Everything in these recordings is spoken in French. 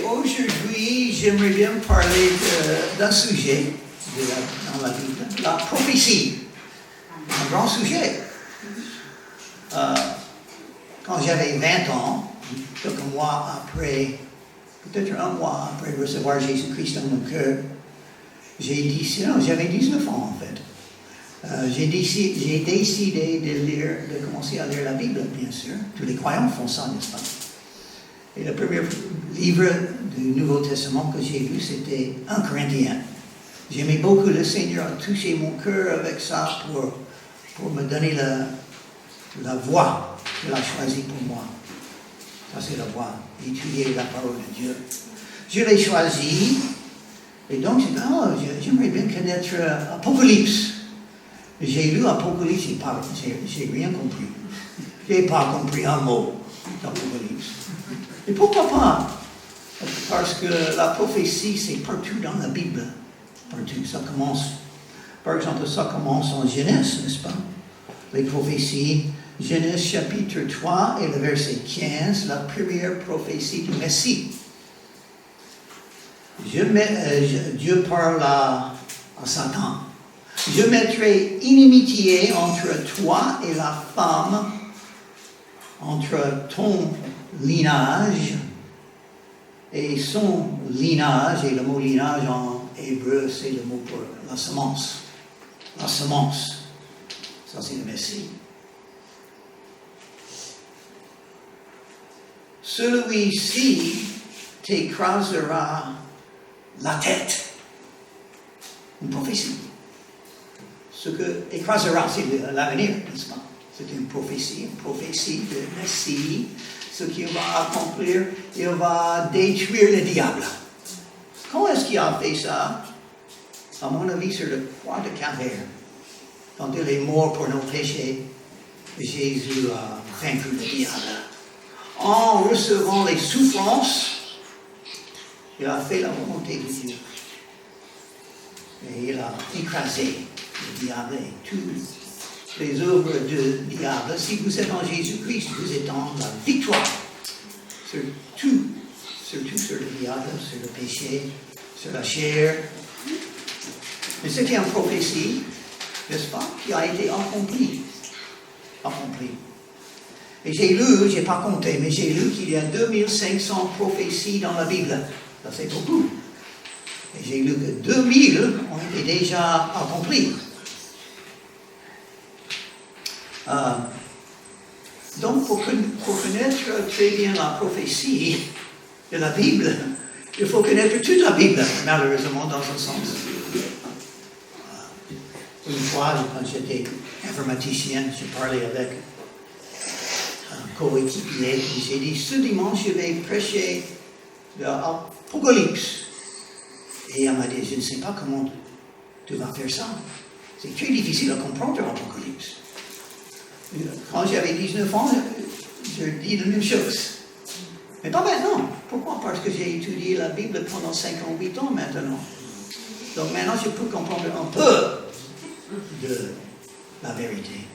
aujourd'hui, j'aimerais bien parler d'un sujet dans la Bible, la prophétie. Un grand sujet. Quand j'avais 20 ans, quelques mois après, peut-être un mois après recevoir Jésus-Christ dans mon cœur, j'avais 19 ans en fait. J'ai décidé de commencer à lire la Bible, bien sûr. Tous les croyants font ça, n'est-ce pas? Et le premier livre du Nouveau Testament que j'ai lu, c'était 1 Corinthiens. J'aimais beaucoup, le Seigneur a touché mon cœur avec ça pour me donner la voie qu'il a choisie pour moi. Ça, c'est la voie, étudier la parole de Dieu. Je l'ai choisi, et donc j'aimerais bien connaître Apocalypse. J'ai lu Apocalypse, j'ai rien compris. Je n'ai pas compris un mot d'Apocalypse. Et pourquoi pas? Parce que la prophétie, c'est partout dans la Bible. Partout, ça commence. Par exemple, ça commence en Genèse, n'est-ce pas? Les prophéties. Genèse chapitre 3 et le verset 15, la première prophétie du Messie. Dieu parle à Satan. Je mettrai inimitié entre toi et la femme, entre ton lignage et son lignage, et le mot lignage en hébreu, c'est le mot pour la semence. La semence, ça c'est le Messie. Celui-ci t'écrasera la tête. Une prophétie. Ce que écrasera, c'est l'avenir, n'est-ce pas? C'est une prophétie de Messie. Ce qu'il va accomplir, il va détruire le diable. Quand est-ce qu'il a fait ça? À mon avis, sur le croix de Calvaire. Quand il est mort pour nos péchés, Jésus a vaincu le diable. En recevant les souffrances, il a fait la volonté de Dieu. Et il a écrasé le diable et toutes les œuvres du diable. Si vous êtes en Jésus-Christ, vous êtes en la victoire. Surtout sur le diable, sur le péché, sur la chair. Mais c'était une prophétie, n'est-ce pas, qui a été accomplie. Et j'ai pas compté, mais j'ai lu qu'il y a 2500 prophéties dans la Bible. Ça c'est beaucoup. Et j'ai lu que 2000 ont été déjà accomplies. Donc, pour connaître très bien la prophétie de la Bible, il faut connaître toute la Bible, malheureusement, dans un sens. Une fois, quand j'étais informaticien, j'ai parlé avec un coéquipier, et j'ai dit, ce dimanche, je vais prêcher l'Apocalypse. Et elle m'a dit, je ne sais pas comment tu vas faire ça. C'est très difficile à comprendre l'Apocalypse. Quand j'avais 19 ans, je dis la même chose. Mais pas maintenant. Pourquoi? Parce que j'ai étudié la Bible pendant 58 ans maintenant. Donc maintenant, je peux comprendre un peu de la vérité.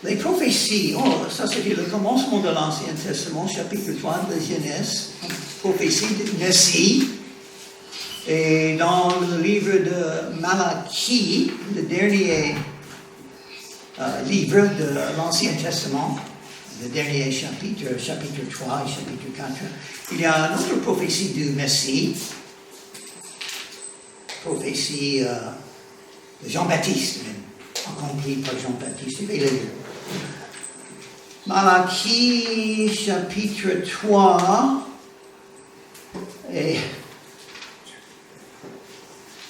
Les prophéties, ça c'était le commencement de l'Ancien Testament, chapitre 3 de Genèse, prophétie de Messie. Et dans le livre de Malachie, le dernier livre de l'Ancien Testament, le dernier chapitre 3 et chapitre 4, il y a une autre prophétie du Messie, prophétie de Jean-Baptiste, accomplie par Jean-Baptiste. Je vais le lire. Malachie, chapitre 3, et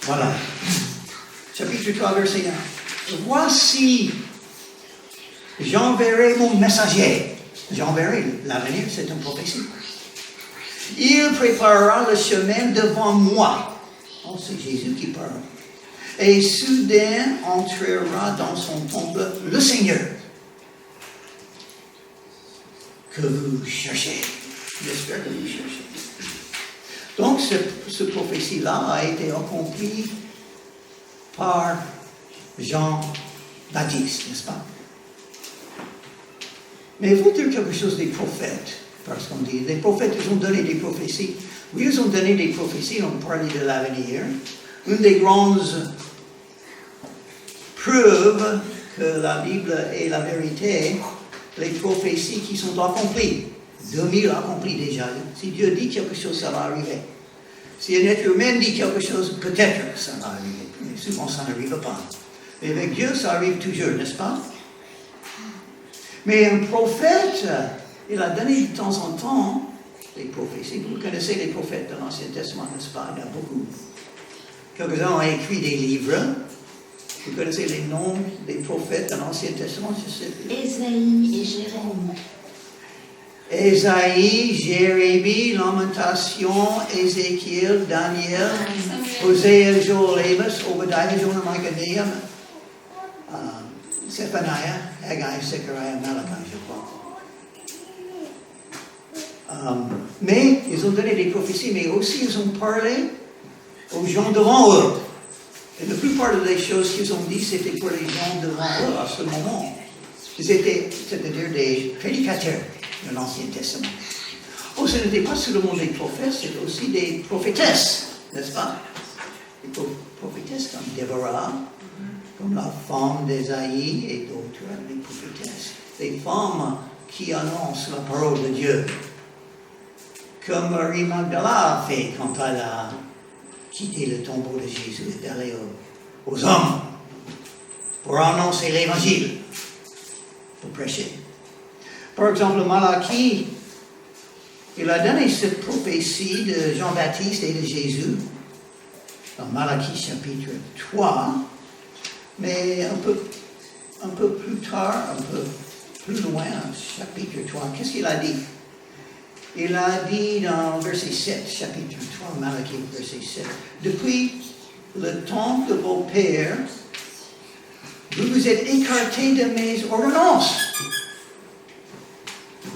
voilà. Chapitre 3, verset 1. Voici, j'enverrai mon messager. J'enverrai, l'avenir, c'est une prophétie. Il préparera le chemin devant moi. Oh, c'est Jésus qui parle. Et soudain entrera dans son temple le Seigneur que vous cherchez. J'espère que vous cherchez. Donc, ce prophétie-là a été accomplie par Jean-Baptiste, n'est-ce pas? Mais il faut dire quelque chose des prophètes. Parce qu'on dit, les prophètes, ils ont donné des prophéties. Oui, ils ont donné des prophéties, ils ont parlé de l'avenir. Une des grandes preuves que la Bible est la vérité, les prophéties qui sont accomplies. 2000 accomplis déjà. Si Dieu dit quelque chose, ça va arriver. Si un être humain dit quelque chose, peut-être que ça va arriver. Mais souvent, ça n'arrive pas. Mais avec Dieu, ça arrive toujours, n'est-ce pas? Mais un prophète, il a donné de temps en temps des prophéties. Vous connaissez les prophètes de l'Ancien Testament, n'est-ce pas? Il y en a beaucoup. Quelques-uns ont écrit des livres. Vous connaissez les noms des prophètes de l'Ancien Testament? Je sais plus. Ésaïe et Jérémie. Ésaïe, Jérémie, Lamentation, Ézéchiel, Daniel, Hosea, Joël, Amos, Obadiah, Jonah, Micah, Nahum, Zephaniah, Haggai, Zechariah, Malachi, je crois. Mais ils ont donné des prophéties, mais aussi ils ont parlé aux gens devant eux. Et la plupart des choses qu'ils ont dit, c'était pour les gens devant eux à ce moment. Ils étaient, c'est-à-dire des prédicateurs de l'Ancien Testament. Oh, ce n'était pas seulement des prophètes, c'était aussi des prophétesses, n'est-ce pas? Des prophétesses comme Déborah, comme la femme d'Ésaïe et d'autres, des prophétesses. Des femmes qui annoncent la parole de Dieu. Comme Marie Magdala a fait quand elle a quitté le tombeau de Jésus et d'aller aux hommes pour annoncer l'Évangile, pour prêcher. Par exemple, Malachie, il a donné cette prophétie de Jean-Baptiste et de Jésus dans Malachie chapitre 3, mais un peu plus tard, un peu plus loin, chapitre 3, qu'est-ce qu'il a dit? Il a dit dans verset 7, chapitre 3, Malachie, verset 7, « Depuis le temps de vos pères, vous vous êtes écartés de mes ordonnances.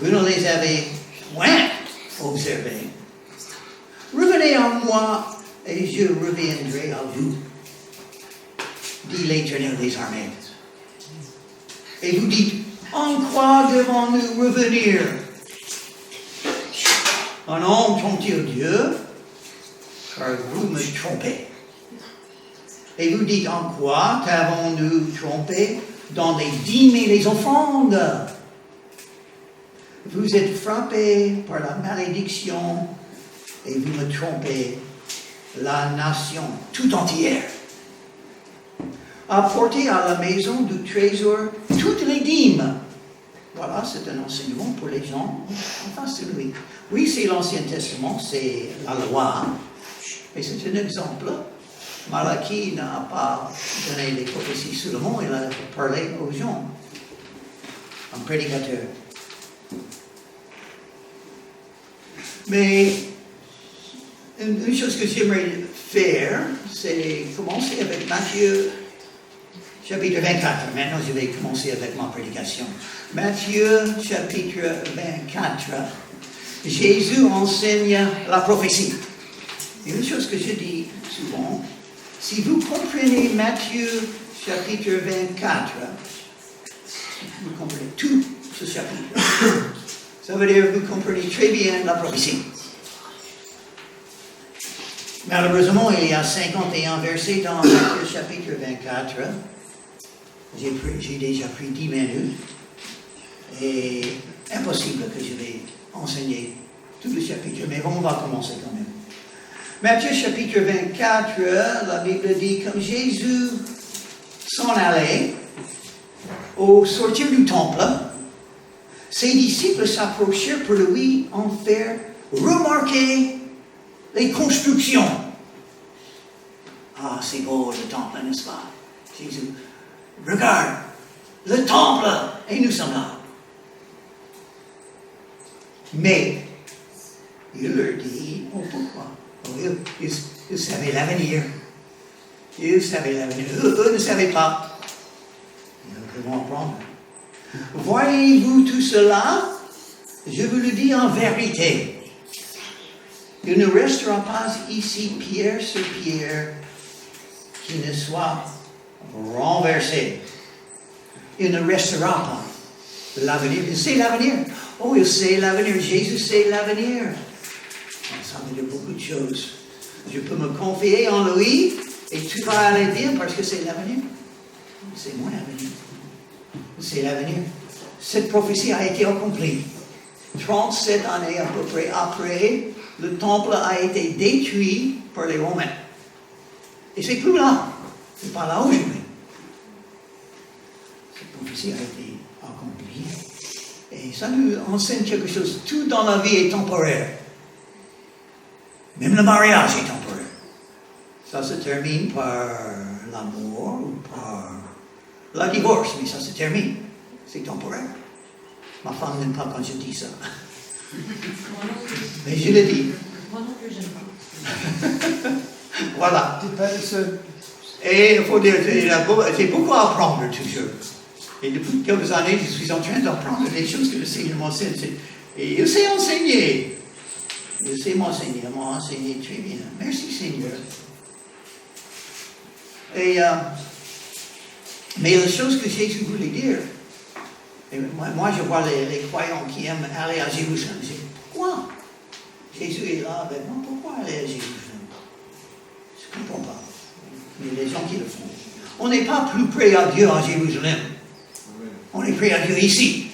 Vous ne les avez point observées. Revenez à moi et je reviendrai à vous, dit l'Éternel des armées. Et vous dites, en quoi devons-nous revenir? En homme trompe-t-il Dieu? Car vous me trompez. Et vous dites, en quoi t'avons-nous trompé? Dans les dîmes et les offrandes. Vous êtes frappés par la malédiction et vous me trompez, la nation tout entière. Apportez à la maison du trésor toutes les dîmes. Voilà, c'est un enseignement pour les gens en face de lui. Oui, c'est l'Ancien Testament, c'est la loi, mais c'est un exemple. Malachie n'a pas donné des prophéties seulement, il a parlé aux gens, un prédicateur. Mais une chose que j'aimerais faire, c'est commencer avec Matthieu chapitre 24. Maintenant, je vais commencer avec ma prédication. Matthieu chapitre 24. Jésus enseigne la prophétie. Et une chose que je dis souvent, si vous comprenez Matthieu chapitre 24, vous comprenez tout ce chapitre. Ça veut dire que vous comprenez très bien la prophétie. Malheureusement, il y a 51 versets dans Matthieu chapitre 24. J'ai déjà pris 10 minutes. Et impossible que je vais enseigner tout le chapitre, mais bon, on va commencer quand même. Matthieu chapitre 24, la Bible dit, comme Jésus s'en allait au sortir du temple, ses disciples s'approchèrent pour lui en faire remarquer les constructions. Ah, c'est beau le temple, n'est-ce pas? Jésus, regarde, le temple, et nous sommes là. Mais, il leur dit, oh pourquoi? Oh, ils savaient l'avenir. Ils savaient l'avenir. Eux ne savaient pas. Ils vont apprendre. Voyez-vous tout cela? Je vous le dis en vérité. Il ne restera pas ici pierre sur pierre qui ne soit renversé. Il ne restera pas. L'avenir, il sait l'avenir. Oh, il sait l'avenir. Jésus sait l'avenir. Ça veut dire beaucoup de choses. Je peux me confier en lui et tout va aller bien parce que c'est l'avenir. C'est mon avenir. C'est l'avenir. Cette prophétie a été accomplie. 37 années à peu près après, le temple a été détruit par les Romains. Et c'est plus là. C'est pas là aujourd'hui. Cette prophétie a été accomplie. Et ça nous enseigne quelque chose. Tout dans la vie est temporaire. Même le mariage est temporaire. Ça se termine par l'amour ou par la divorce, mais ça se termine. C'est temporaire. Ma femme n'aime pas quand je dis ça. Mais je le dis. Moi non plus, j'aime pas. Voilà. T'es pas le seul. Et il faut dire, j'ai beaucoup à apprendre toujours. Et depuis quelques années, je suis en train d'apprendre des choses que le Seigneur m'enseigne. Et il sait enseigner. Il sait m'enseigner. Il m'a enseigné très bien. Merci Seigneur. Et, mais la chose que Jésus voulait dire, et moi je vois les croyants qui aiment aller à Jérusalem. Je dis, pourquoi Jésus est là avec moi? Pourquoi aller à Jérusalem? Je ne comprends pas. Mais les gens qui le font. On n'est pas plus près à Dieu à Jérusalem. On est près à Dieu ici.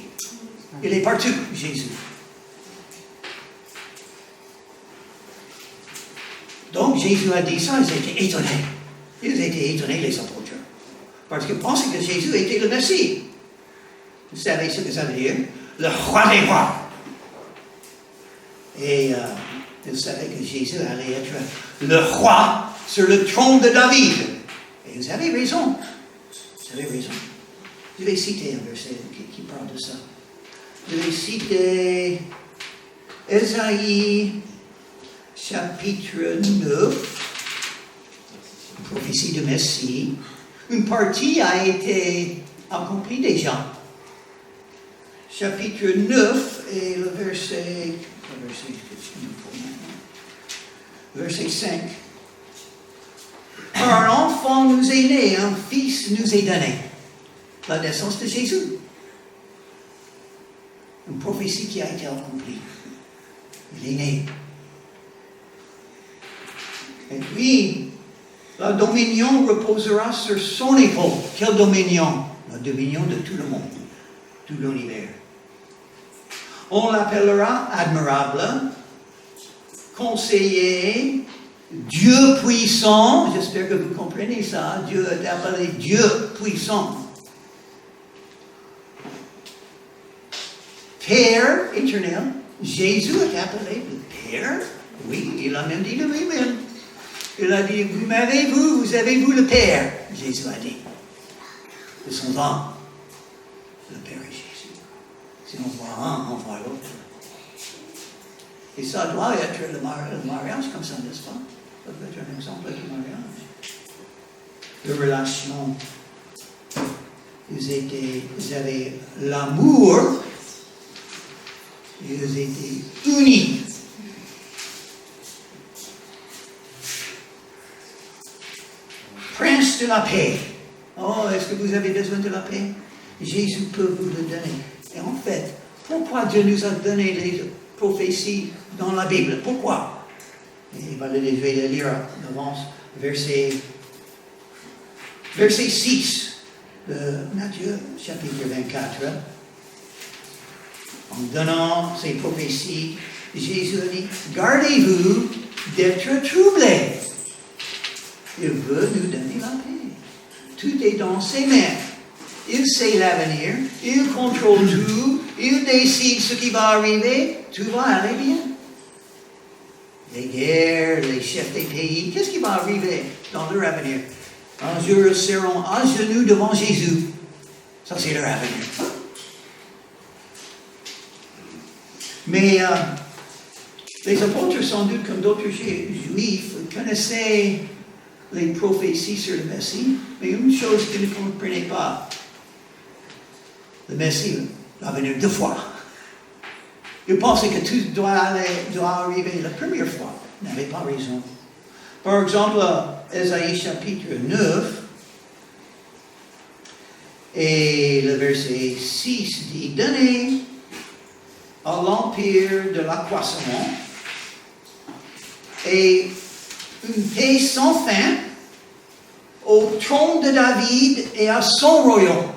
Il est partout, Jésus. Donc Jésus a dit ça, ils étaient étonnés. Ils étaient étonnés, les apôtres. Parce qu'ils pensaient que Jésus était le Messie. Vous savez ce que ça veut dire? Le roi des rois. Et ils savaient que Jésus allait être le roi sur le trône de David. Et vous avez raison. Vous avez raison. Je vais citer un verset qui parle de ça. Je vais citer Ésaïe, chapitre 9, prophétie de Messie. Une partie a été accomplie déjà. Chapitre 9 et le verset 5. Un enfant nous est né, un fils nous est donné. La naissance de Jésus. Une prophétie qui a été accomplie. Il est né. Et puis, la dominion reposera sur son épaule. Quelle dominion? La dominion de tout le monde, tout l'univers. On l'appellera admirable, conseiller, Dieu puissant. J'espère que vous comprenez ça. Dieu est appelé Dieu puissant. Père éternel. Jésus est appelé le Père. Oui, il a même dit de lui-même. Il a dit, vous m'avez-vous, vous avez-vous le Père? Jésus a dit. De son nom. Le Père est Jésus. Si on voit un, on voit l'autre. Et ça doit être le mariage comme ça, n'est-ce pas? Ça doit être un exemple du mariage. De relation. Vous avez l'amour. Ils étaient unis. Prince de la paix. Oh, est-ce que vous avez besoin de la paix? Jésus peut vous le donner. Et en fait, pourquoi Dieu nous a donné les prophéties dans la Bible? Pourquoi? Et je vais le lire d'avance. Verset 6 de Matthieu, chapitre 24. En donnant ces prophéties, Jésus a dit, gardez-vous d'être troublés. Il veut nous donner la paix. Tout est dans ses mains. Il sait l'avenir. Il contrôle tout. Il décide ce qui va arriver. Tout va aller bien. Les guerres, les chefs des pays, qu'est-ce qui va arriver dans leur avenir? Un jour, ils seront à genoux devant Jésus. Ça, c'est leur avenir. Mais les apôtres, sans doute, comme d'autres juifs, connaissaient les prophéties sur le Messie, mais une chose qu'ils ne comprenaient pas, le Messie va venir 2 fois. Ils pensaient que tout doit arriver la première fois. Ils n'avaient pas raison. Par exemple, Ésaïe chapitre 9, Et le verset 6 dit, donnez à l'empire de l'accroissement et une paix sans fin au trône de David et à son royaume.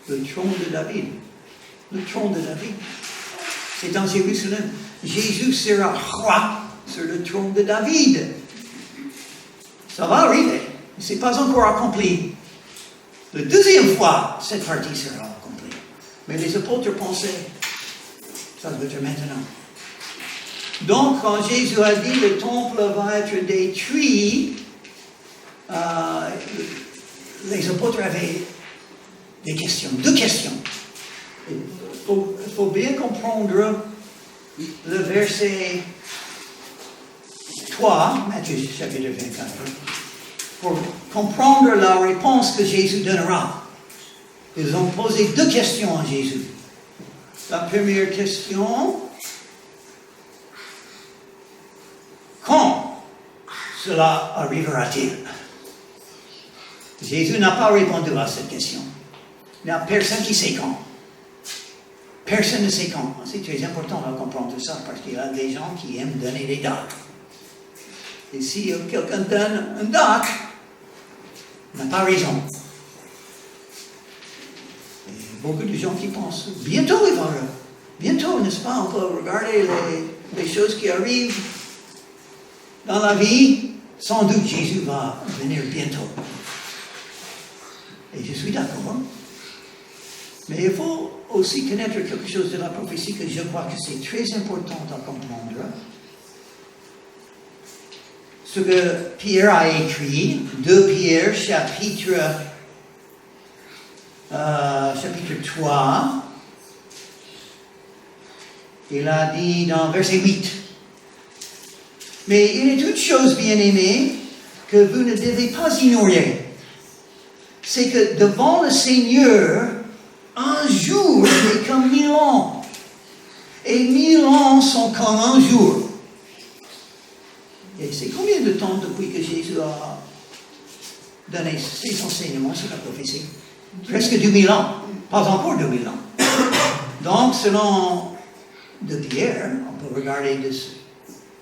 Le trône de David. Le trône de David. C'est dans Jérusalem. Jésus sera roi sur le trône de David. Ça va arriver. Ce n'est pas encore accompli. La deuxième fois, cette partie sera accomplie. Mais les apôtres pensaient, ça doit être maintenant. Donc, quand Jésus a dit le temple va être détruit, les apôtres avaient des questions, 2 questions. Il faut bien comprendre le verset 3, Matthieu chapitre 24, pour comprendre la réponse que Jésus donnera. Ils ont posé 2 questions à Jésus. La première question, quand cela arrivera-t-il? Jésus n'a pas répondu à cette question. Il n'y a personne qui sait quand. Personne ne sait quand. C'est très important de comprendre tout ça parce qu'il y a des gens qui aiment donner des dates. Et si quelqu'un donne une date, il n'a pas raison. Et beaucoup de gens qui pensent, bientôt il va arriver. Bientôt, n'est-ce pas? On peut regarder les choses qui arrivent dans la vie. Sans doute, Jésus va venir bientôt. Et je suis d'accord. Mais il faut aussi connaître quelque chose de la prophétie que je crois que c'est très important à comprendre. Ce que Pierre a écrit, 2 Pierre, chapitre 3, il a dit dans verset 8, « Mais il est toute chose, bien-aimée, que vous ne devez pas ignorer. C'est que devant le Seigneur, un jour est comme 1000 ans, et 1000 ans sont comme un jour. » Et c'est combien de temps depuis que Jésus a donné ses enseignements sur la prophétie? Presque 2000 ans. Pas encore 2000 ans. Donc, selon de Pierre, on peut regarder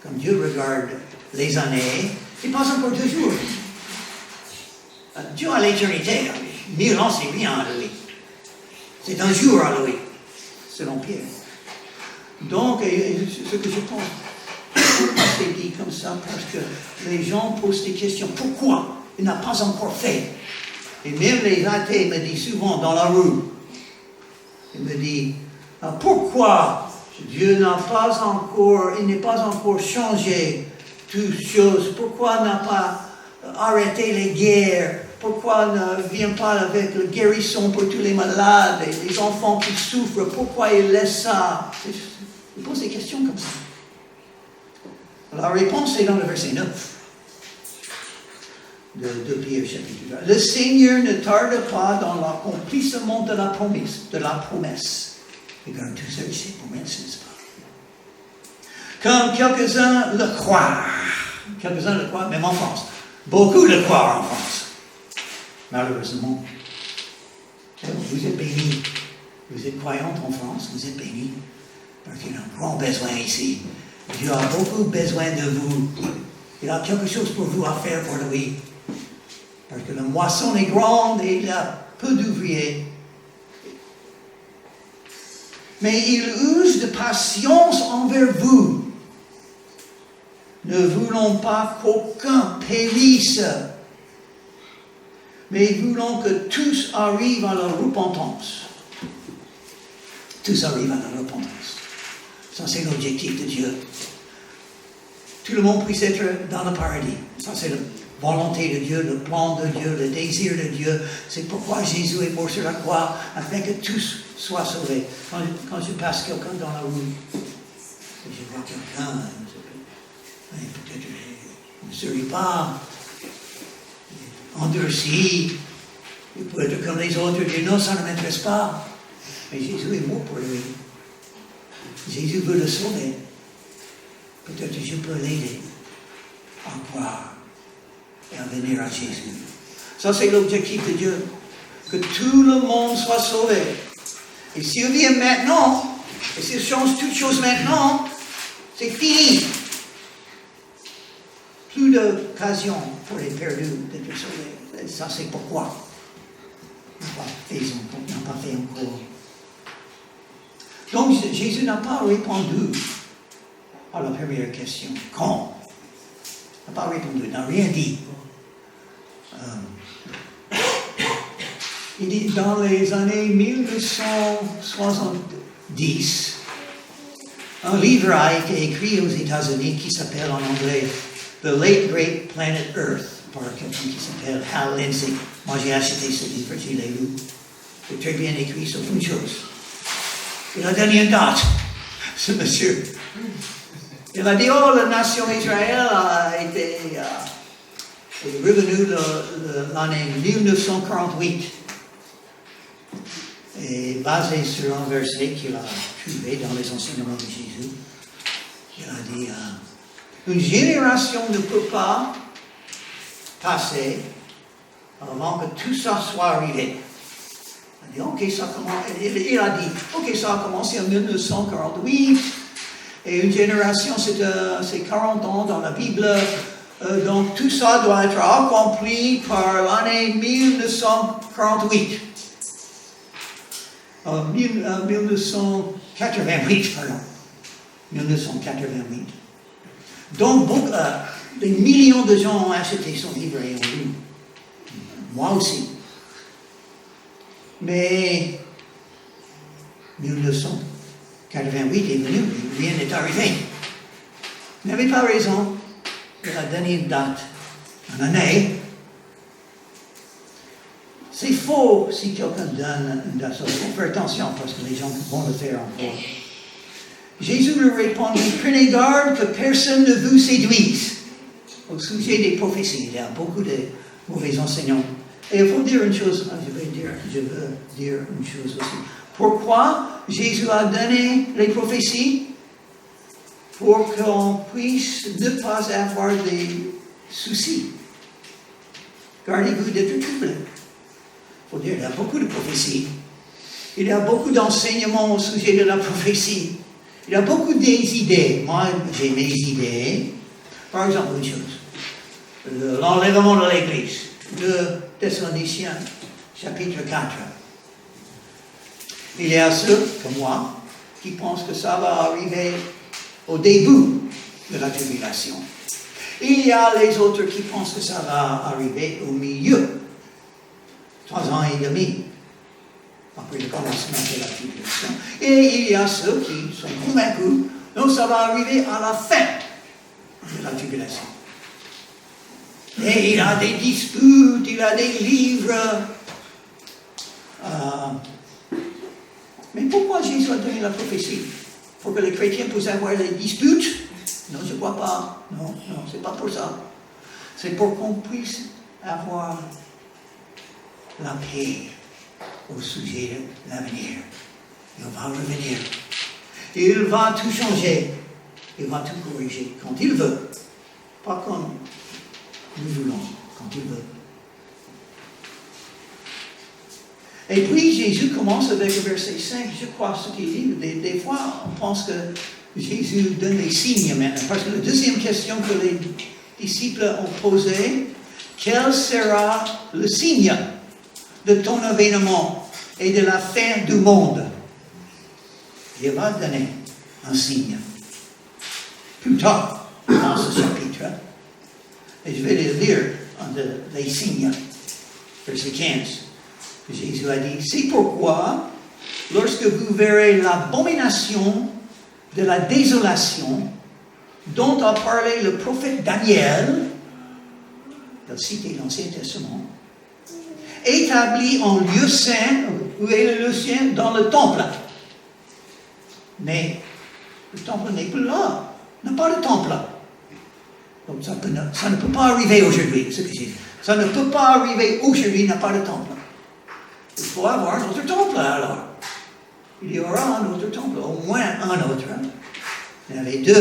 comme Dieu regarde les années, c'est pas encore 2 jours. Dieu a l'éternité. 1000 ans, c'est rien à lui. C'est un jour à lui, selon Pierre. Donc, ce que je pense, c'est dit comme ça parce que les gens posent des questions. Pourquoi il n'a pas encore fait? Et même les athées me disent souvent dans la rue, ils me disent, pourquoi Dieu n'a pas encore, il n'est pas encore changé toutes choses? Pourquoi il n'a pas arrêté les guerres? Pourquoi ne vient pas avec le guérisson pour tous les malades et les enfants qui souffrent? Pourquoi il laisse ça? Il pose des questions comme ça. La réponse est dans le verset 9 de Pierre chapitre 2. Le Seigneur ne tarde pas dans l'accomplissement de la promesse. Regarde tout ça, c'est promesse, n'est-ce pas? Comme quelques-uns le croient. Quelques-uns le croient, même en France. Beaucoup le croient en France. Malheureusement. Vous êtes bénis. Vous êtes croyants en France, vous êtes bénis. Parce qu'il y a un grand besoin ici. Dieu a beaucoup besoin de vous. Il a quelque chose pour vous à faire pour lui. Parce que la moisson est grande et il a peu d'ouvriers. Mais il use de patience envers vous, ne voulant pas qu'aucun périsse, mais voulant que tous arrivent à la repentance. Tous arrivent à la repentance. Ça, c'est l'objectif de Dieu. Tout le monde puisse être dans le paradis. Ça, c'est la volonté de Dieu, le plan de Dieu, le désir de Dieu. C'est pourquoi Jésus est mort sur la croix, afin que tous soient sauvés. Quand je passe quelqu'un dans la rue, et je vois quelqu'un, peut-être il ne sourit pas, endurci, il peut être comme les autres, dire non, ça ne m'intéresse pas. Mais Jésus est mort pour lui. Jésus veut le sauver. Peut-être je peux l'aider à croire et à venir à Jésus. Ça, c'est l'objectif de Dieu. que tout le monde soit sauvé. Et s'il vient maintenant, et s'il change toutes choses maintenant, c'est fini. Plus d'occasion pour les perdus d'être sauvés. Et ça, c'est pourquoi on n'a pas fait encore. Donc, Jésus n'a pas répondu à la première question. Quand? Il n'a pas répondu, il n'a rien dit. Il dit, dans les années 1970, un livre a été écrit aux États-Unis qui s'appelle en anglais The Late Great Planet Earth, par quelqu'un qui s'appelle Hal Lindsey. Moi, j'ai acheté ce livre, je l'ai lu. C'est très bien écrit, sauf une chose. Il a donné une date, ce monsieur. Il a dit, la nation Israël a été revenue l'année 1948. Et basé sur un verset qu'il a trouvé dans les enseignements de Jésus, il a dit, une génération ne peut pas passer avant que tout ça soit arrivé. Il a dit, ça a commencé en 1948, et une génération, c'est 40 ans dans la Bible, donc tout ça doit être accompli par l'année 1948. 1988, pardon. 1988. Donc, des millions de gens ont acheté son livre et ont lu. Moi aussi. Mais 1988 est venu, rien n'est arrivé. Il n'avait pas raison. Il a donné une date, une année. C'est faux si quelqu'un donne une date. Il faut faire attention parce que les gens vont le faire encore. Jésus lui répondit, prenez garde que personne ne vous séduise. Au sujet des prophéties, il y a beaucoup de mauvais enseignants. Et il faut dire une chose, je veux dire une chose aussi. Pourquoi Jésus a donné les prophéties? Pour qu'on puisse ne pas avoir des soucis. Gardez-vous d'être troublés. Il faut dire, il y a beaucoup de prophéties. Il y a beaucoup d'enseignements au sujet de la prophétie. Il y a beaucoup d'idées. Moi, j'ai mes idées. Par exemple, une chose. L'enlèvement de l'Église. Le Thessaloniciens, chapitre 4. Il y a ceux, comme moi, qui pensent que ça va arriver au début de la tribulation. Il y a les autres qui pensent que ça va arriver au milieu. 3 ans et demi. Après le commencement de la tribulation. Et il y a ceux qui sont convaincus, donc ça va arriver à la fin de la tribulation. Et il a des disputes, il a des livres. Mais pourquoi Jésus a donné la prophétie? Pour que les chrétiens puissent avoir des disputes? Non, je ne crois pas. Non, c'est pas pour ça. C'est pour qu'on puisse avoir la paix au sujet de l'avenir. Il va revenir. Il va tout changer. Il va tout corriger quand il veut. Pas comme nous voulons, quand il veut. Et puis Jésus commence avec le verset 5, je crois ce qu'il dit. Des fois, on pense que Jésus donne des signes maintenant. Parce que la deuxième question que les disciples ont posée, quel sera le signe de ton avènement et de la fin du monde? Il va donner un signe. Plus tard, dans ce chapitre, et je vais les lire, les signes, verset 15. Jésus a dit, c'est pourquoi, lorsque vous verrez l'abomination de la désolation dont a parlé le prophète Daniel, il a cité l'Ancien Testament, établi en lieu saint, où est le lieu saint? Dans le temple. Mais le temple n'est plus là. Il n'y a pas de temple. Donc ça ne peut pas arriver aujourd'hui, ce que j'ai dit. Ça ne peut pas arriver aujourd'hui, il n'y a pas de temple. Il faut avoir un autre temple alors. Il y aura un autre temple, au moins un autre. Il y en avait 2,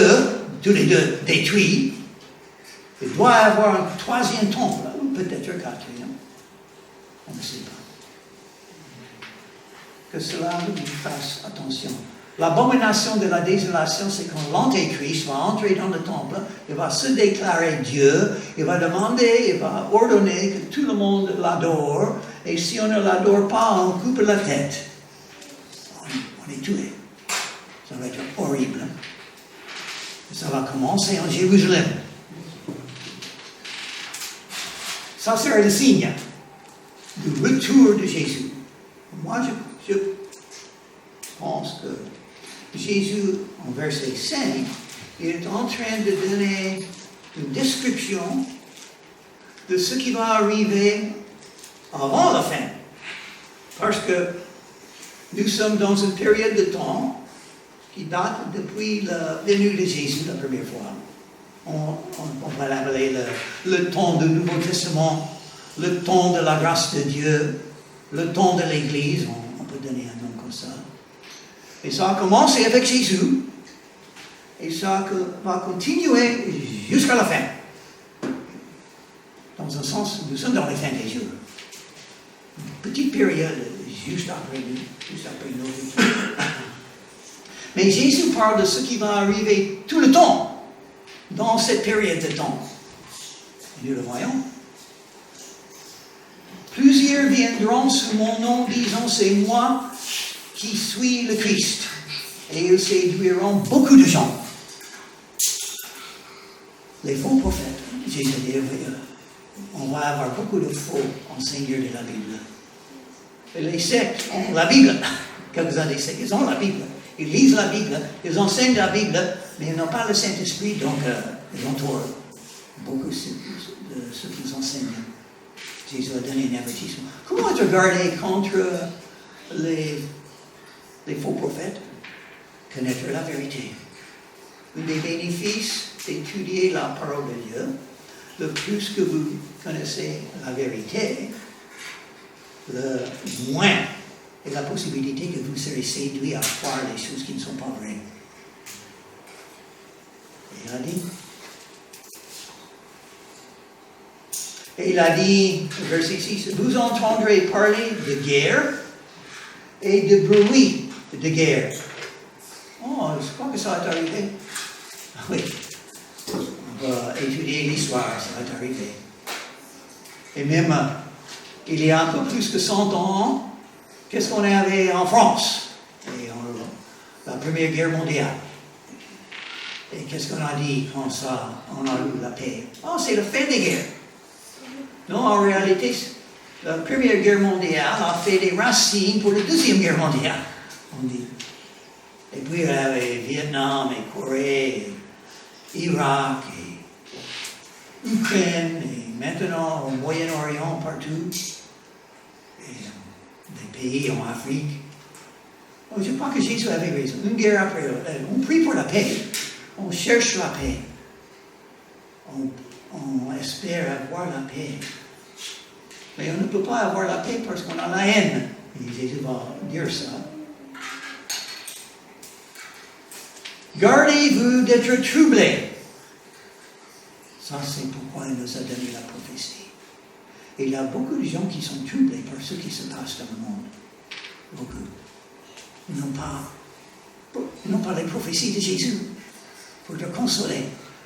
tous les 2 détruits. Il doit y avoir un 3e temple, ou peut-être un 4e. On ne sait pas. que cela lui fasse attention. L'abomination de la désolation, c'est quand l'Antéchrist va entrer dans le temple, il va se déclarer Dieu, il va demander, il va ordonner que tout le monde l'adore, et si on ne l'adore pas, on coupe la tête. On est tué. Ça va être horrible. Et ça va commencer en Jérusalem. Ça serait le signe du retour de Jésus. Moi, je pense que Jésus, en verset 5, il est en train de donner une description de ce qui va arriver avant la fin. Parce que nous sommes dans une période de temps qui date depuis la venue de Jésus la première fois. On va l'appeler le temps du Nouveau Testament, le temps de la grâce de Dieu, le temps de l'Église, on peut donner un nom comme ça. Et ça a commencé avec Jésus, et ça va continuer jusqu'à la fin. Dans un sens, nous sommes dans les fins des jours. Une petite période juste après nous. Mais Jésus parle de ce qui va arriver tout le temps, dans cette période de temps. Et nous le voyons. Plusieurs viendront sous mon nom, disant, c'est moi qui suis le Christ. Et ils séduiront beaucoup de gens. Les faux prophètes, Jésus dit, on va avoir beaucoup de faux enseigneurs de la Bible. Et les sectes ont la Bible. Quelques-uns des sectes, ils ont la Bible. Ils lisent la Bible, ils enseignent la Bible, mais ils n'ont pas le Saint-Esprit, donc ils ont tort. Beaucoup de ceux qui enseignent. Jésus a donné un avertissement. Comment être gardé contre les faux prophètes? Connaître la vérité. Un des bénéfices d'étudier la parole de Dieu, le plus que vous connaissez la vérité, le moins est la possibilité que vous serez séduit à croire des choses qui ne sont pas vraies. Et il a dit. Et il a dit, verset 6, vous entendrez parler de guerre et de bruit de guerre. Oh, je crois que ça est arrivé. Oui. On va étudier l'histoire, ça va arriver. Et même, il y a un peu plus que 100 ans, qu'est-ce qu'on avait en France? Et la Première Guerre mondiale. Et qu'est-ce qu'on a dit quand on a eu la paix? Oh, c'est la fin des guerres. Non, en réalité, la Première Guerre mondiale a fait des racines pour la Deuxième Guerre mondiale, on dit. Et puis il y avait Vietnam et Corée, et Irak, et Ukraine, et maintenant au Moyen-Orient, partout, et des pays en Afrique. Donc, je crois que Jésus avait raison. Une guerre après l'autre. On prie pour la paix. On cherche la paix. On espère avoir la paix. Mais on ne peut pas avoir la paix parce qu'on a la haine. Et Jésus va dire ça. Gardez-vous d'être troublés. Ça, c'est pourquoi il nous a donné la prophétie. Et il y a beaucoup de gens qui sont troublés par ce qui se passe dans le monde. Beaucoup. Ils n'ont pas les prophéties de Jésus pour te consoler.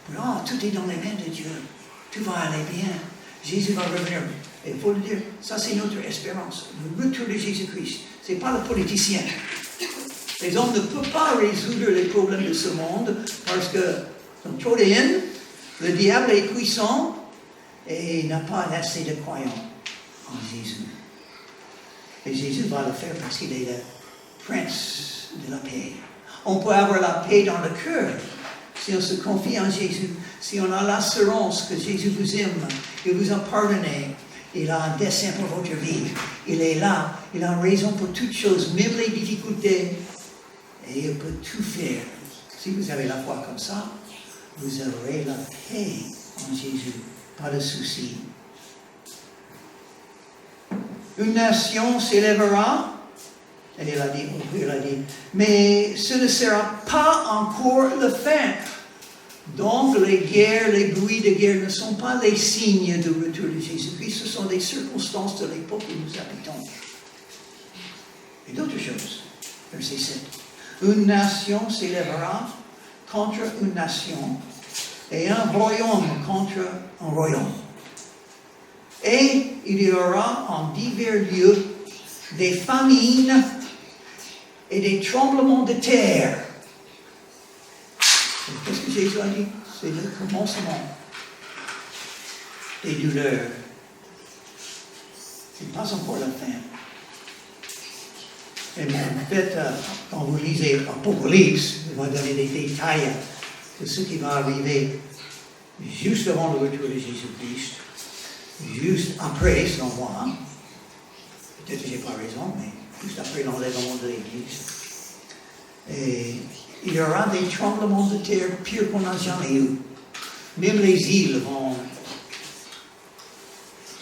Tout est dans les mains de Dieu. Tout va aller bien. Jésus va revenir. Et il faut le dire, ça c'est notre espérance. Le retour de Jésus-Christ. Ce n'est pas le politicien. Les hommes ne peuvent pas résoudre les problèmes de ce monde parce que sont trop de haine. Le diable est puissant et il n'a pas assez de croyants en Jésus. Et Jésus va le faire parce qu'il est le prince de la paix. On peut avoir la paix dans le cœur si on se confie en Jésus, si on a l'assurance que Jésus vous aime, il vous a pardonné, il a un dessein pour votre vie, il est là, il a raison pour toutes choses, même les difficultés, et il peut tout faire. Si vous avez la foi comme ça, vous aurez la paix en Jésus, pas de souci. Une nation s'élèvera, et il a dit, mais ce ne sera pas encore la fin. Donc les guerres, les bruits de guerre ne sont pas les signes du retour de Jésus-Christ, ce sont des circonstances de l'époque où nous habitons. et d'autres choses. Verset 7. Une nation s'élèvera contre une nation et un royaume contre un royaume. Et il y aura en divers lieux des famines et des tremblements de terre. Qu'est-ce que Jésus a dit? C'est le commencement des douleurs. Ce n'est pas encore la fin. Et en fait, quand vous lisez Apocalypse, il va donner des détails de ce qui va arriver juste avant le retour de Jésus-Christ, juste après, selon moi. Peut-être que je n'ai pas raison, mais juste après l'enlèvement de l'Église. Et il y aura des tremblements de terre pires qu'on n'a jamais eu. Même les îles vont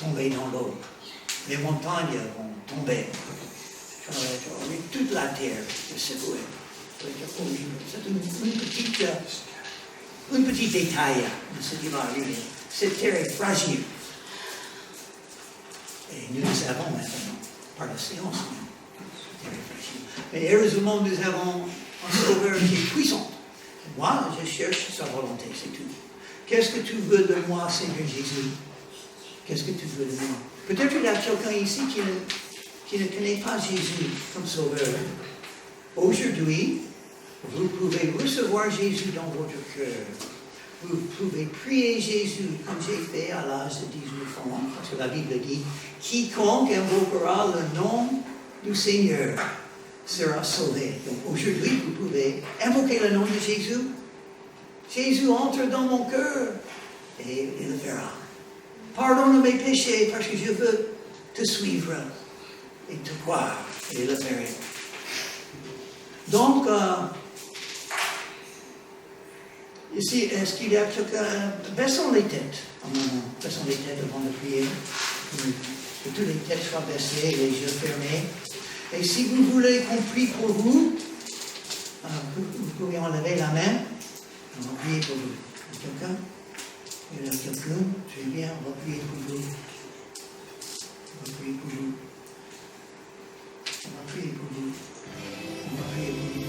tomber dans l'eau. Les montagnes vont tomber. Toute la terre est secouée. C'est un petit détail de ce qui va arriver. Cette terre est fragile. Et nous le savons maintenant, par la science. Cette terre est fragile. Mais heureusement, nous avons un sauveur qui est puissant. Moi, je cherche sa volonté, c'est tout. Qu'est-ce que tu veux de moi, Seigneur Jésus? Qu'est-ce que tu veux de moi? Peut-être qu'il y a quelqu'un ici qui ne connaît pas Jésus comme sauveur. Aujourd'hui, vous pouvez recevoir Jésus dans votre cœur. Vous pouvez prier Jésus comme j'ai fait à l'âge de 19 ans, parce que la Bible dit « Quiconque invoquera le nom du Seigneur sera sauvé ». Donc aujourd'hui, vous pouvez invoquer le nom de Jésus. Jésus entre dans mon cœur et il le fera. Pardonne mes péchés parce que je veux te suivre et te croire et le faire. Donc, ici, est-ce qu'il y a quelqu'un? Baissons les têtes un moment. Baissons les têtes avant de prier. Que toutes les têtes soient baissées et les yeux fermés. Et si vous voulez qu'on prie pour vous, vous pouvez enlever la main. On va prier pour vous. Quelqu'un? Il y a quelqu'un? Très bien, on va prier pour vous. On va prier pour vous. On va prier pour vous. On va prier pour vous.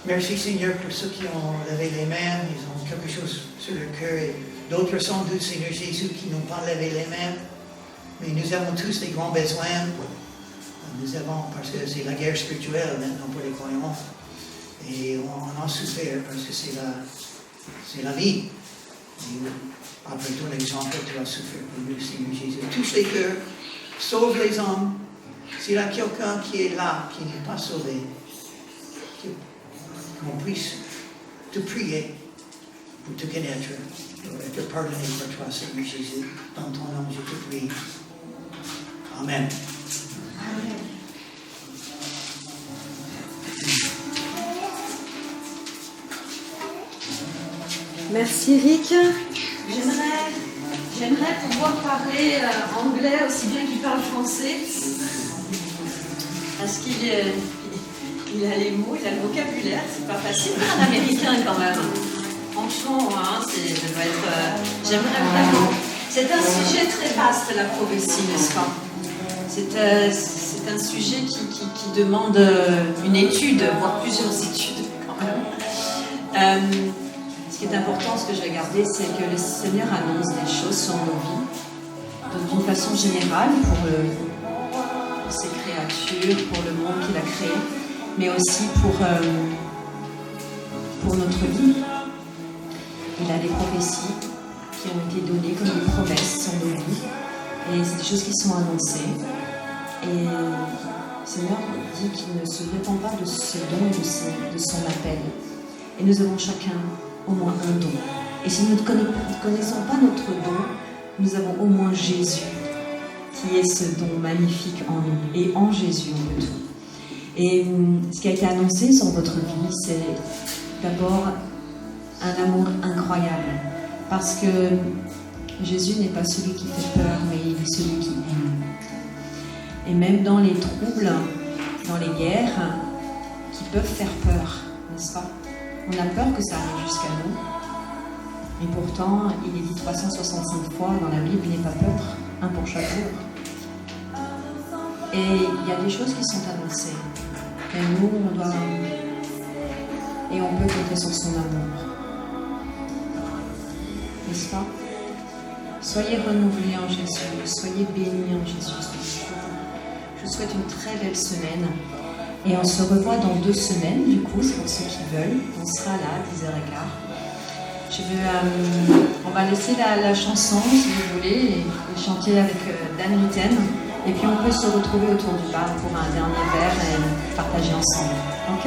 Merci Seigneur pour ceux qui ont levé les mains, ils ont quelque chose sur le cœur. Et d'autres sans doute, Seigneur Jésus, qui n'ont pas levé les mains. Mais nous avons tous des grands besoins. Nous avons, parce que c'est la guerre spirituelle maintenant pour les croyants. Et on a souffert parce que c'est la vie. Et après ton exemple, tu as souffert pour nous, Seigneur Jésus. Touche les cœurs, sauve les hommes. S'il y a quelqu'un qui est là, qui n'est pas sauvé, qu'on puisse te prier pour te connaître, pour te pardonner pour toi, Seigneur Jésus. Dans ton nom, je te prie. Amen. Amen. Merci Rick. J'aimerais pouvoir parler anglais aussi bien qu'il parle français. Parce qu'il a les mots, il a le vocabulaire. C'est pas facile pour un Américain quand même. Franchement, hein, ça doit être. J'aimerais vraiment. C'est un sujet très vaste, la prophétie, n'est-ce pas? C'est un sujet qui demande une étude, voire plusieurs études quand même. Ce qui est important, ce que j'ai regardé, c'est que le Seigneur annonce des choses sur nos vies, d'une façon générale, pour ses créatures, pour le monde qu'il a créé, mais aussi pour notre vie. Il a des prophéties qui ont été données comme des promesses sur nos vies, et c'est des choses qui sont annoncées. Et le Seigneur dit qu'il ne se dépend pas de ce don et de son appel. Et nous avons chacun au moins un don. Et si nous ne connaissons pas notre don, nous avons au moins Jésus, qui est ce don magnifique en nous. Et en Jésus, on peut tout. Et ce qui a été annoncé sur votre vie, c'est d'abord un amour incroyable. Parce que Jésus n'est pas celui qui fait peur, mais il est celui qui aime. Et même dans les troubles, dans les guerres, qui peuvent faire peur, n'est-ce pas? On a peur que ça arrive jusqu'à nous. Et pourtant, il est dit 365 fois dans la Bible, n'aie pas peur, un pour chaque jour. Et il y a des choses qui sont annoncées. Et nous, on doit... Et on peut compter sur son amour. N'est-ce pas? Soyez renouvelés en Jésus. Soyez bénis en Jésus. Je vous souhaite une très belle semaine. Et on se revoit dans 2 semaines, du coup, pour ceux qui veulent. On sera là à 10h15. On va laisser la chanson, si vous voulez, et chanter avec Dan Mitten. Et puis on peut se retrouver autour du bar pour un dernier verre et partager ensemble. Ok?